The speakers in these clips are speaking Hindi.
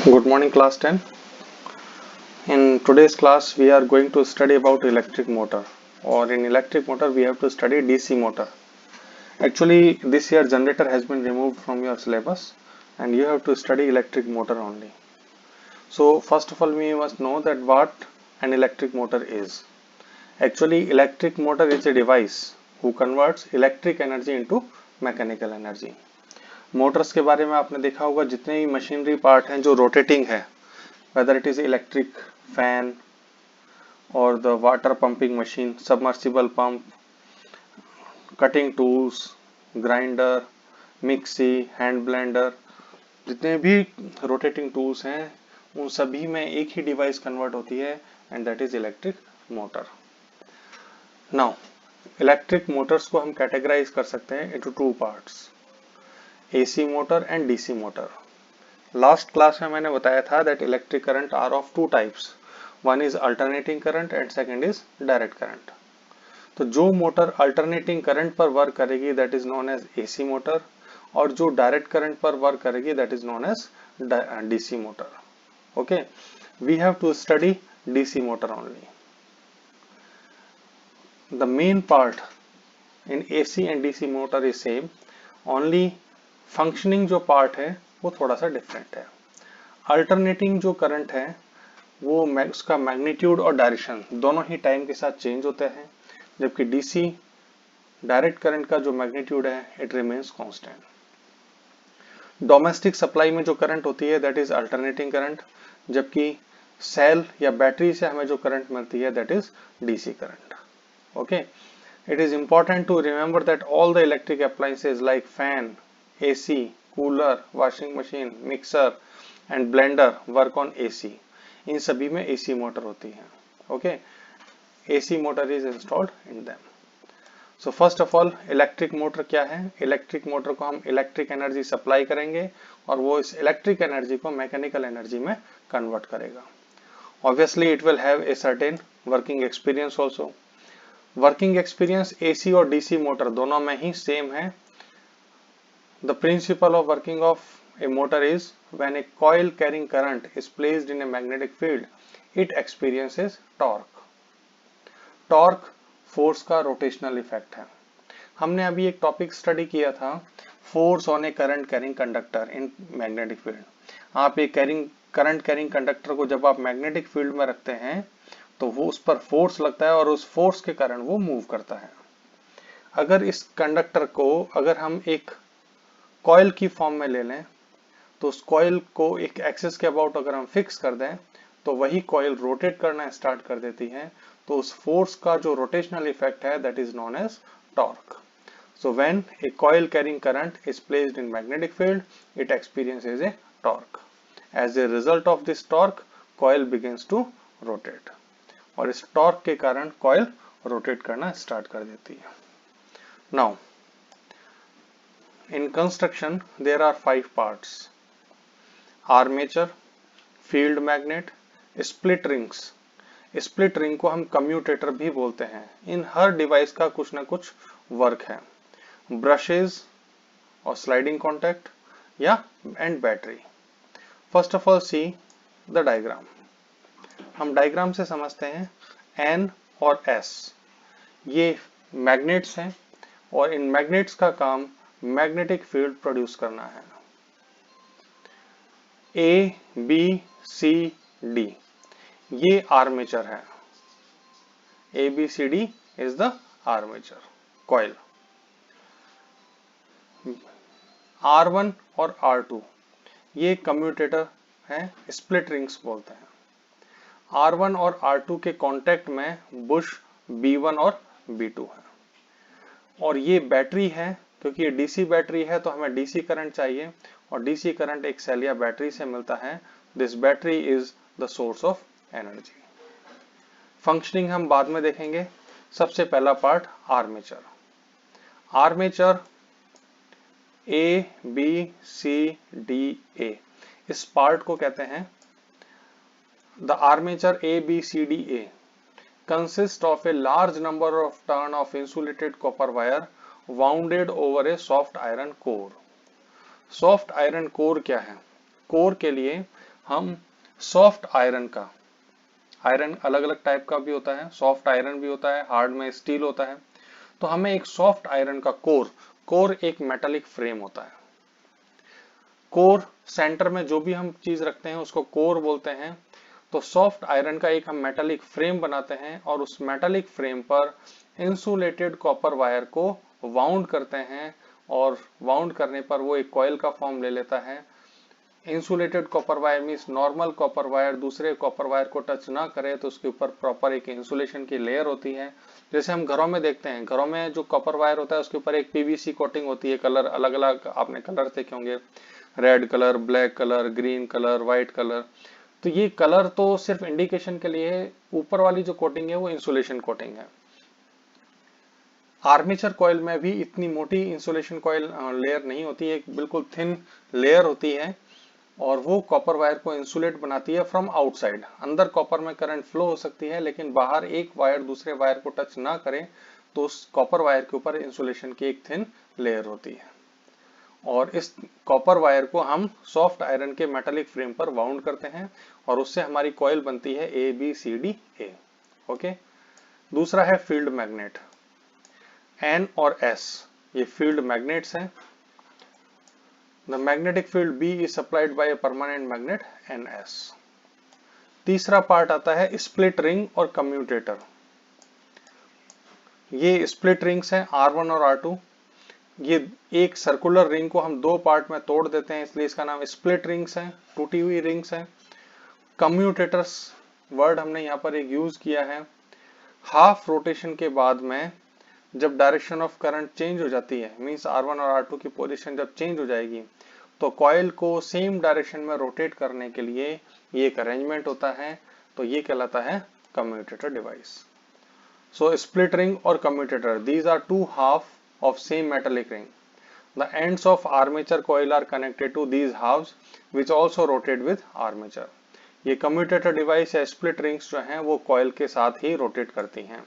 Good morning, class 10. In today's class we are going to study about electric motor, or in electric motor we have to study DC motor. Actually this year generator has been removed from your syllabus and you have to study electric motor only. So first of all we must know that what an electric motor is. Actually electric motor is a device who converts electric energy into mechanical energy. Motors के बारे में आपने देखा होगा जितने भी मशीनरी पार्ट हैं जो रोटेटिंग है, whether it is electric fan or the water pumping machine, submersible pump, cutting tools, grinder, mixie, hand blender, जितने भी रोटेटिंग टूल्स हैं उन सभी में एक ही डिवाइस कन्वर्ट होती है and that is electric motor. Now electric motors को हम कैटेगराइज कर सकते हैं into two parts, AC motor and DC motor. Last class में मैंने बताया था that electric current are of two types, one is alternating current and second is direct current. तो जो मोटर अल्टरनेटिंग करंट पर वर्क करेगी that is known as AC motor, और जो डायरेक्ट करंट पर वर्क करेगी that is known as DC motor. Okay, we have to study DC motor only. The main part in AC and DC motor is same, only functioning जो पार्ट है वो थोड़ा सा डिफरेंट है. अल्टरनेटिंग जो करंट है वो उसका मैग्नीट्यूड और डायरेक्शन दोनों ही टाइम के साथ चेंज होते हैं, जबकि डीसी डायरेक्ट करंट का जो मैग्नीट्यूड है it remains constant. Domestic supply में जो करंट होती है दैट इज अल्टरनेटिंग करंट, जबकि सेल या बैटरी से हमें जो करंट मिलती है that is DC current. Okay, it is important to remember that all the electric appliances like fan, AC, cooler, washing machine, mixer and blender work on AC. इन सभी में एसी मोटर होती है. Okay, AC motor is installed in them. So first of all electric motor क्या है? इलेक्ट्रिक मोटर को हम इलेक्ट्रिक एनर्जी सप्लाई करेंगे और वो इस इलेक्ट्रिक एनर्जी को मैकेनिकल एनर्जी में कन्वर्ट करेगा. Obviously it will have a certain working experience also. Working experience AC और डीसी मोटर दोनों में ही सेम है. The principle of working of a motor is when a coil carrying current is placed in a magnetic field, it experiences torque. Torque force का रोटेशनल इफेक्ट है. हमने अभी एक टॉपिक स्टडी किया था, force on A current carrying conductor in magnetic field. आप एक करंट कैरिंग कंडक्टर को जब आप मैग्नेटिक फील्ड में रखते हैं तो वो उस पर फोर्स लगता है और उस फोर्स के कारण वो मूव करता है. अगर इस कंडक्टर को अगर हम एक कॉइल की फॉर्म में ले लें तो उस कॉइल को एक एक्सिस के अबाउट अगर हम फिक्स कर दें तो वही कॉइल रोटेट करना स्टार्ट कर देती है. तो उस फोर्स का जो रोटेशनल इफेक्ट है that is known as torque. So when a coil carrying current is placed in magnetic field it experiences a torque. As a result of this torque coil begins to rotate, और इस टॉर्क के कारण कॉइल रोटेट करना स्टार्ट कर देती है. Now in construction there are 5 parts: armature, field magnet, split rings. Split ring को हम कम्यूटेटर भी बोलते हैं. इन हर डिवाइस का कुछ ना कुछ वर्क है. ब्रशेज और स्लाइडिंग कॉन्टैक्ट या and battery. First of all see the diagram. हम डायग्राम से समझते हैं एन और एस ये मैग्नेट्स हैं और इन मैग्नेट्स का काम मैग्नेटिक फील्ड प्रोड्यूस करना है. ए बी सी डी ये आर्मेचर है. A B C D is the armature coil. R1 और R2 ये कम्यूटेटर हैं, स्प्लिट रिंग्स बोलते हैं. R1 और R2 के कांटेक्ट में बुश B1 और B2 है. और ये बैटरी है, क्योंकि ये डीसी बैटरी है तो हमें डीसी करंट चाहिए और डीसी करंट एक सेल या बैटरी से मिलता है. This battery is the source of energy. Functioning हम बाद में देखेंगे. सबसे पहला part armature. Armature A B C D A, इस पार्ट को कहते हैं the armature A B C D A consist of a large number of turn of insulated copper wire wounded over a soft iron core. Soft iron core क्या है? कोर के लिए हम सॉफ्ट आयरन का, आयरन अलग अलग टाइप का भी होता है, सॉफ्ट आयरन भी होता है, हार्ड में स्टील होता है, तो हमें एक सॉफ्ट आयरन का कोर एक मेटालिक फ्रेम होता है। कोर सेंटर में जो भी हम चीज रखते हैं उसको कोर बोलते हैं। तो सॉफ्ट आयरन का एक हम मेटालिक फ्रेम बनाते हैं और उस मेटालिक फ्रेम पर इंसुलेटेड कॉपर वायर को वाउंड करते हैं और वाउंड करने पर वो एक कॉइल का फॉर्म ले लेता है। Insulated copper wire means normal copper wire दूसरे कॉपर वायर को टच ना करे तो उसके ऊपर प्रॉपर एक इंसुलेशन की लेयर होती है। जैसे हम घरों में देखते हैं, घरों में जो कॉपर वायर होता है उसके ऊपर एक पीवीसी कोटिंग होती है, कलर अलग अलग आपने कलर देखे होंगे, red colour, black colour, green colour, white colour. तो ये कलर तो सिर्फ इंडिकेशन के लिए है, ऊपर वाली जो कोटिंग है वो इंसुलेशन कोटिंग है। आर्मेचर कॉइल में भी इतनी मोटी इंसुलेशन कॉइल लेयर नहीं होती है, एक बिल्कुल थिन लेयर होती है और वो कॉपर वायर को इंसुलेट बनाती है फ्रॉम आउटसाइड। अंदर कॉपर में करंट फ्लो हो सकती है लेकिन बाहर एक वायर दूसरे वायर को टच ना करे तो उस कॉपर वायर के ऊपर इंसुलेशन की एक थिन लेयर होती है और इस कॉपर वायर को हम सॉफ्ट आयरन के मेटालिक फ्रेम पर वाउंड करते हैं और उससे हमारी कॉइल बनती है ABCD A। ओके, दूसरा है फील्ड मैग्नेट, N और S ये फील्ड मैग्नेट्स हैं। The magnetic field B is supplied by a permanent magnet NS। तीसरा पार्ट आता है स्प्लिट रिंग और कम्यूटेटर। ये स्प्लिट रिंग्स हैं R1 और R2। ये एक सर्कुलर रिंग को हम दो पार्ट में तोड़ देते हैं इसलिए इसका नाम स्प्लिट रिंग्स है, टूटी हुई रिंग्स है। कम्यूटेटर्स वर्ड हमने यहाँ पर एक यूज किया है। हाफ रोटेशन के बाद में जब डायरेक्शन ऑफ करंट चेंज हो जाती है, मींस R1 और R2 की पोजीशन जब चेंज हो जाएगी तो कॉइल को सेम डायरेक्शन में रोटेट करने के लिए ये एक अरेंजमेंट होता है, तो ये कहलाता है commutator device. So split ring और commutator, these are two half of same metallic ring. The ends of armature coil are connected to these halves which also rotate with armature. ये कम्यूटेटर डिवाइस या स्प्लिट रिंग्स जो हैं वो कॉइल के साथ ही रोटेट करती हैं।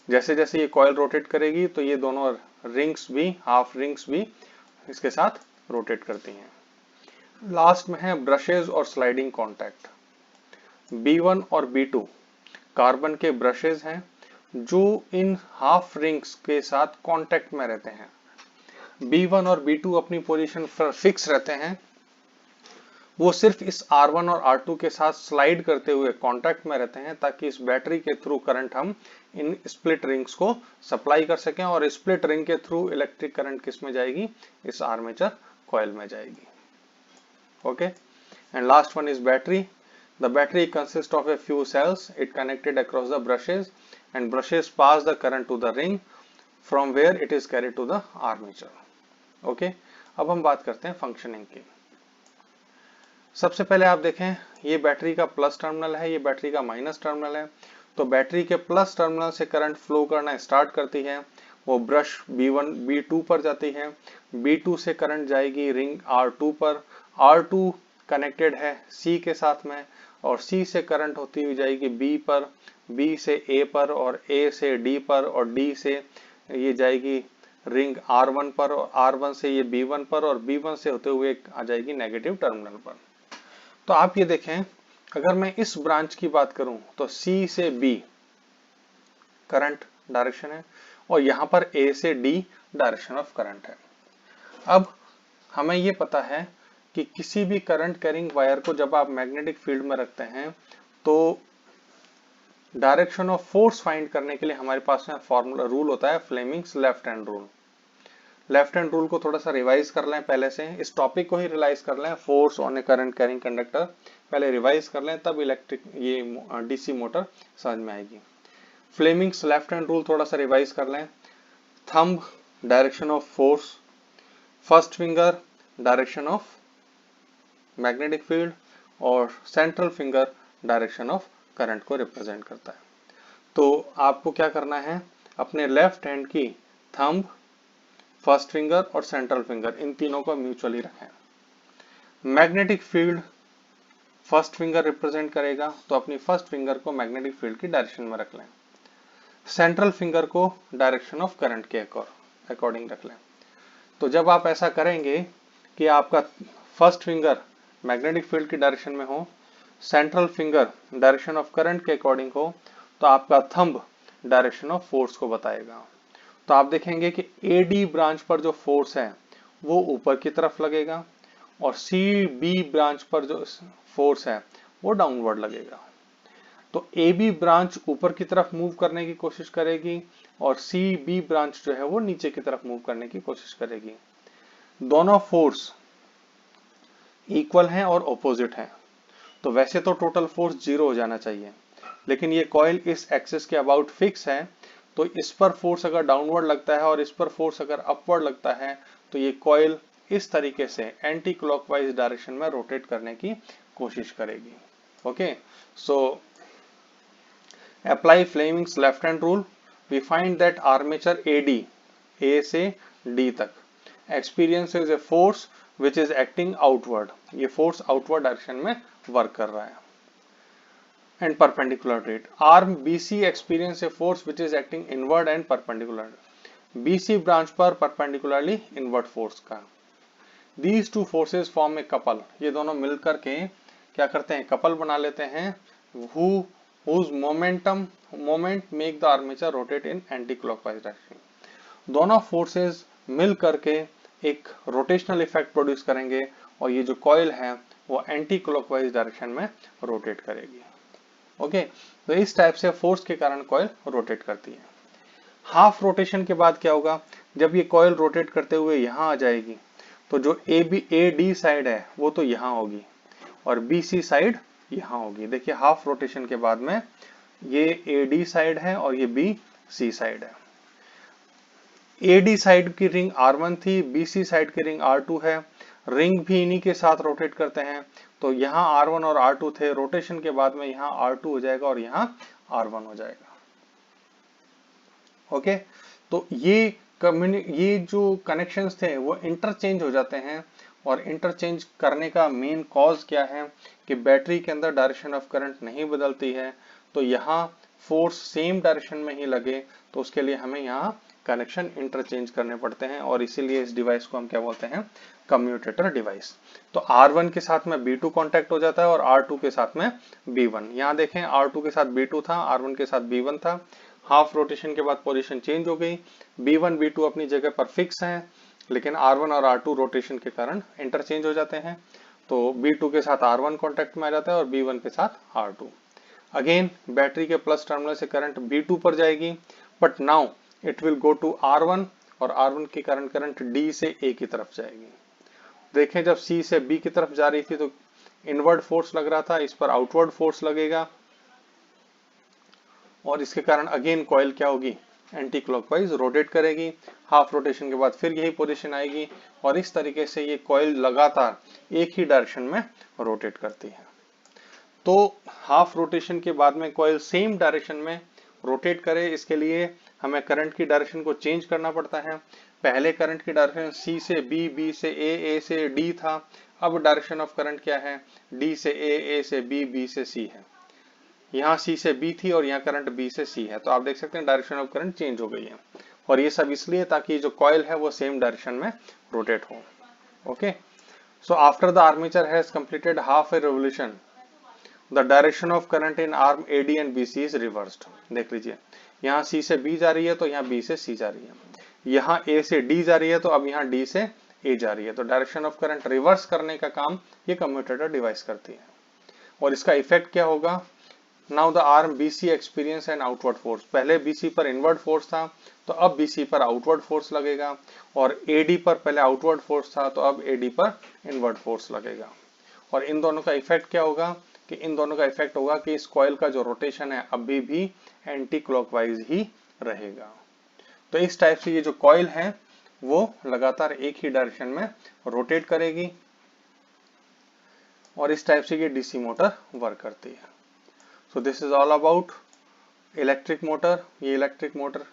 जैसे जैसे ये कॉइल रोटेट करेगी तो ये दोनों रिंग्स भी, हाफ रिंग्स भी इसके साथ रोटेट करती हैं। लास्ट में है ब्रशेज और स्लाइडिंग कॉन्टैक्ट। B1 और B2 कार्बन के ब्रशेज हैं जो इन हाफ रिंग्स के साथ कांटेक्ट में रहते हैं। B1 और B2 अपनी पोजीशन पर फिक्स रहते हैं, वो सिर्फ इस R1 और R2 के साथ स्लाइड करते हुए कांटेक्ट में रहते हैं ताकि इस बैटरी के थ्रू करंट हम इन स्प्लिट रिंग्स को सप्लाई कर सकें और स्प्लिट रिंग के थ्रू इलेक्ट्रिक करंट किस में जाएगी, इस आर्मेचर कॉइल में जाएगी। Okay, and last one is battery. The battery consists of a few cells. It connected across the brushes and brushes pass the current to the ring from where it is carried to the armature. Okay, अब हम बात करते हैं फंक्शनिंग की। सबसे पहले आप देखें ये बैटरी का प्लस टर्मिनल है, ये बैटरी का माइनस टर्मिनल है। तो बैटरी के प्लस टर्मिनल से करंट फ्लो करना स्टार्ट करती है, वो ब्रश B1 B2 पर जाती है, B2 से करंट जाएगी रिंग R2 पर, R2 कनेक्टेड है C के साथ में और C से करंट होती हुई जाएगी B पर, B से A पर और A से D पर और D से ये जाएगी रिंग R1 पर और R1 से ये B1 पर और B1 से होते हुए आ जाएगी नेगेटिव टर्मिनल पर। तो आप ये देखें, अगर मैं इस ब्रांच की बात करूं तो C से B करंट डायरेक्शन है और यहां पर A से D डायरेक्शन ऑफ करंट है। अब हमें ये पता है कि किसी भी करंट कैरिंग वायर को जब आप मैग्नेटिक फील्ड में रखते हैं तो डायरेक्शन ऑफ फोर्स फाइंड करने के लिए हमारे पास में फॉर्मूला रूल होता है Fleming's left hand rule. Left hand rule को थोड़ा सा रिवाइज कर लें, पहले से इस टॉपिक को ही रिवाइज कर लें, force on A current carrying conductor पहले रिवाइज कर लें, तब इलेक्ट्रिक ये डीसी मोटर समझ में आएगी। फ्लेमिंग्स लेफ्ट हैंड रूल थोड़ा सा रिवाइज कर लें। Thumb direction of force, first finger direction of magnetic field और central finger direction of current को रिप्रेजेंट करता है। तो आपको क्या करना है, अपने लेफ्ट हैंड की थंब, फर्स्ट फिंगर और सेंट्रल फिंगर इन तीनों को म्यूचुअली रखें। Magnetic field first finger represent करेगा तो अपनी फर्स्ट फिंगर को मैग्नेटिक फील्ड की डायरेक्शन में रख लें। सेंट्रल फिंगर को डायरेक्शन ऑफ करंट के अकॉर्डिंग रख लें। तो जब आप ऐसा करेंगे कि आपका फर्स्ट फिंगर मैग्नेटिक फील्ड की डायरेक्शन में हो, central finger direction of current के अकॉर्डिंग हो, तो आपका थंब डायरेक्शन ऑफ फोर्स को बताएगा। तो आप देखेंगे कि एडी ब्रांच पर जो फोर्स है वो ऊपर की तरफ लगेगा और सी बी ब्रांच पर जो फोर्स है वो डाउनवर्ड लगेगा। तो ए बी ब्रांच ऊपर की तरफ मूव करने की कोशिश करेगी और सी बी ब्रांच जो है वो नीचे की तरफ मूव करने की कोशिश करेगी। दोनों फोर्स इक्वल हैं और ऑपोजिट हैं, तो वैसे तो टोटल फोर्स 0 हो जाना चाहिए, लेकिन ये कॉइल इस एक्सिस के अबाउट फिक्स है, तो इस पर फोर्स अगर डाउनवर्ड लगता है और इस पर फोर्स अगर अपवर्ड लगता है तो ये कॉइल इस तरीके से एंटी क्लॉकवाइज डायरेक्शन में रोटेट करने की कोशिश करेगी। Okay, so apply Fleming's left hand rule. We find that armature AD, A से डी तक, experiences a force which is acting outward, ये फोर्स आउटवर्ड डायरेक्शन में वर्क कर रहा है। And perpendicular to it, arm BC experience a force which is acting inward and perpendicular, BC branch पर परपेंडिकुलरली इनवर्ड फोर्स का। These two forces form a couple, ये दोनों मिलकर के क्या करते हैं, कपल बना लेते हैं, whose moment make the armature rotate in anti-clockwise direction। दोनों फोर्सेस मिल करके एक रोटेशनल इफेक्ट प्रोड्यूस करेंगे और ये जो कॉइल है वो एंटी क्लॉकवाइज डायरेक्शन में रोटेट करेगी। ओके, तो इस टाइप से फोर्स के कारण कॉइल रोटेट करती है। हाफ रोटेशन के बाद क्या होगा, जब ये कॉइल रोटेट करते हुए यहाँ आ जाएगी तो जो ए डी साइड है वो तो यहाँ होगी और बी सी साइड यहाँ होगी। देखिए हाफ रोटेशन के बाद में ये ए डी साइड है और ये बी सी साइड है। ए डी साइड की रिंग R1 थी, बी सी साइड की रिंग R2 है, रिंग भी इन्हीं के साथ रोटेट करते हैं, तो यहाँ R1 और R2 थे, रोटेशन के बाद में यहाँ R2 हो जाएगा और यहाँ R1 हो जाएगा। ओके, तो ये जो कनेक्शंस थे वो इंटरचेंज हो जाते हैं और इंटरचेंज करने का मेन कॉज क्या है कि बैटरी के अंदर डायरेक्शन ऑफ करंट नहीं बदलती है, तो यहाँ फोर्स सेम डायरेक्शन में ही लगे, तो उसके लिए हमें यहाँ कनेक्शन इंटरचेंज करने पड़ते हैं और इसीलिए इस डिवाइस को हम क्या बोलते हैं, कम्यूटेटर डिवाइस। तो R1 के साथ में B2 कांटेक्ट हो जाता है और R2 के साथ में B1। यहाँ देखें R2 के साथ B2 था, R1 के साथ B1 था, हाफ रोटेशन के बाद पोजीशन चेंज हो गई, B1 B2 अपनी जगह पर फिक्स हैं, लेकिन R1 और R2 रोटेशन के कारण इंटरचेंज हो जाते हैं, तो B2 के साथ R1 कांटेक्ट में आ जाता है और B1 के साथ R2। अगेन बैटरी के प्लस टर्मिनल से करंट B2 पर जाएगी, but now it will go to R1 और R1 की करंट D से A की तरफ जाएगी। देखें जब C से B की तरफ जा रही थी तो इनवर्ड फोर्स लग रहा था, इस पर आउटवर्ड फोर्स लगेगा और इसके कारण अगेन कॉइल क्या होगी, एंटी क्लॉकवाइज रोटेट करेगी। हाफ रोटेशन के बाद फिर यही पोजीशन आएगी और इस तरीके से ये कॉइल लगातार एक ही डायरेक्शन में रोटेट करती है। तो हाफ रोटेशन के बाद में कॉइल सेम डायरेक्शन में रोटेट करे, इसके लिए हमें करंट की डायरेक्शन को चेंज करना पड़ता है। पहले करंट की डायरेक्शन C से B, B से A, A से D था, अब डायरेक्शन ऑफ करंट क्या है, D से A, A से B, B से C है। यहाँ C से B थी और यहाँ करंट B से C है, तो आप देख सकते हैं डायरेक्शन ऑफ करंट चेंज हो गई है और ये सब इसलिए ताकि जो कॉइल है वो सेम डायरेक्शन में रोटेट हो। Okay, so after the armature has completed half a revolution, the direction of current in arm AD and BC is reversed. देख लीजिए यहाँ C से B जा रही है तो यहाँ B से C जा रही है, यहाँ A से D जा रही है तो अब यहाँ D से A जा रही है, तो डायरेक्शन ऑफ करंट रिवर्स करने का काम ये कम्यूटेटर डिवाइस करती है। और इसका इफेक्ट क्या होगा, now the arm BC experience and outward force, पहले BC पर इनवर्ड फोर्स था तो अब BC पर आउटवर्ड फोर्स लगेगा और AD पर पहले आउटवर्ड फोर्स था तो अब AD पर इनवर्ड फोर्स लगेगा। और इन दोनों का इफेक्ट क्या होगा कि इन दोनों का इफेक्ट होगा कि इस कॉइल का जो रोटेशन है अभी भी एंटी क्लॉकवाइज ही रहेगा। तो इस टाइप से ये जो कॉइल है वो लगातार एक ही डायरेक्शन में रोटेट करेगी और इस टाइप से ये DC मोटर वर्क करती है। So this is all about electric motor. ये इलेक्ट्रिक मोटर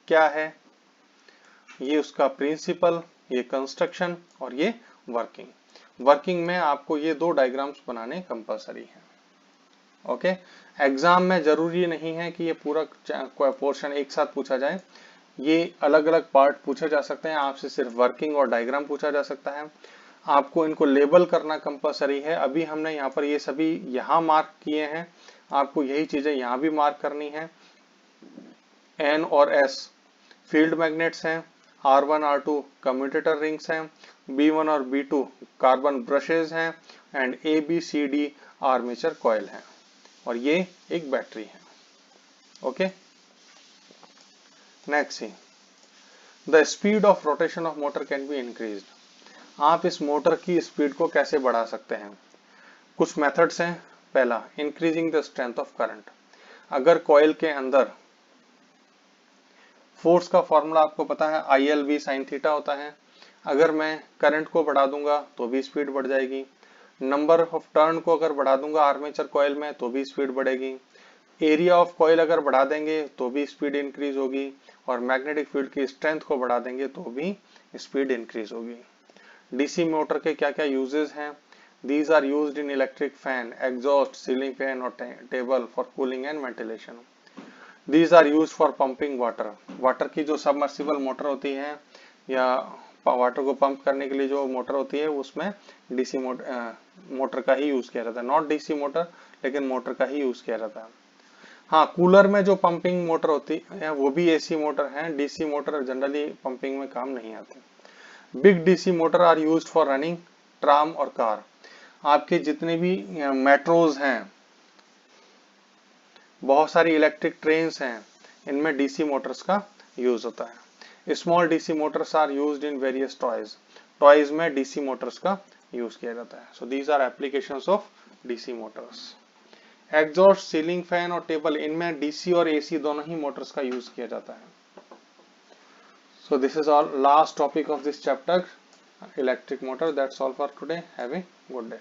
क्या है, ये उसका प्रिंसिपल, ये कंस्ट्रक्शन और ये वर्किंग। वर्किंग में आपको ये दो डायग्राम्स बनाने कंपलसरी है। ओके, एग्जाम में जरूरी नहीं है कि ये पूरा पोर्शन एक साथ पूछा जाए, ये अलग अलग पार्ट पूछे जा सकते हैं, आपसे सिर्फ वर्किंग और डायग्राम पूछा जा सकता है। आपको इनको लेबल करना कंपलसरी है। अभी हमने यहाँ पर ये सभी यहाँ मार्क किए हैं, आपको यही चीजें यहाँ भी मार्क करनी है। N और S फील्ड मैग्नेट्स हैं, R1 R2 कम्यूटेटर रिंग्स हैं, B1 और B2 कार्बन ब्रशेज हैं एंड ABCD आर्मेचर कॉइल हैं, और ये एक बैटरी है। Okay, next see, the speed of rotation of motor can be increased. आप इस मोटर की स्पीड को कैसे बढ़ा सकते हैं? कुछ मेथड्स हैं। पहला, increasing the strength of current. अगर कॉइल के अंदर फोर्स का फॉर्मूला आपको पता है ILV sin थीटा होता है, अगर मैं करंट को बढ़ा दूंगा तो भी स्पीड बढ़ जाएगी। नंबर ऑफ टर्न को अगर बढ़ा दूंगा आर्मेचर कॉइल में तो भी स्पीड बढ़ेगी। एरिया ऑफ कॉइल अगर बढ़ा देंगे तो भी स्पीड इंक्रीज होगी, और मैग्नेटिक फील्ड की स्ट्रेंथ को बढ़ा देंगे तो भी स्पीड इंक्रीज होगी। डीसी मोटर के क्या क्या यूजेस हैं? These are used in electric fan, exhaust, ceiling fan और table for cooling and ventilation. These are used for pumping water. Water की जो सबमर्सिबल मोटर होती है या वाटर को पंप करने के लिए जो मोटर होती है उसमें डीसी मोटर का ही यूज किया जाता है। नॉट डीसी मोटर, लेकिन मोटर का ही यूज किया जाता है। हाँ, कूलर में जो पंपिंग मोटर होती है वो भी एसी मोटर है। डीसी मोटर जनरली पंपिंग में काम नहीं आते। Big DC motor are used for running tram और कार। आपके जितने भी मेट्रोज हैं, बहुत सारी इलेक्ट्रिक ट्रेन्स हैं, इनमें डीसी मोटर्स का यूज होता है। Small DC motors are used in various toys. Toys में डीसी मोटर्स का यूज किया जाता है। So these are applications of DC motors. Exhaust, ceiling fan और टेबल, इनमें डीसी और एसी दोनों ही मोटर्स का यूज किया जाता है। So this is all last topic of this chapter, electric motor. That's all for today. Have a good day.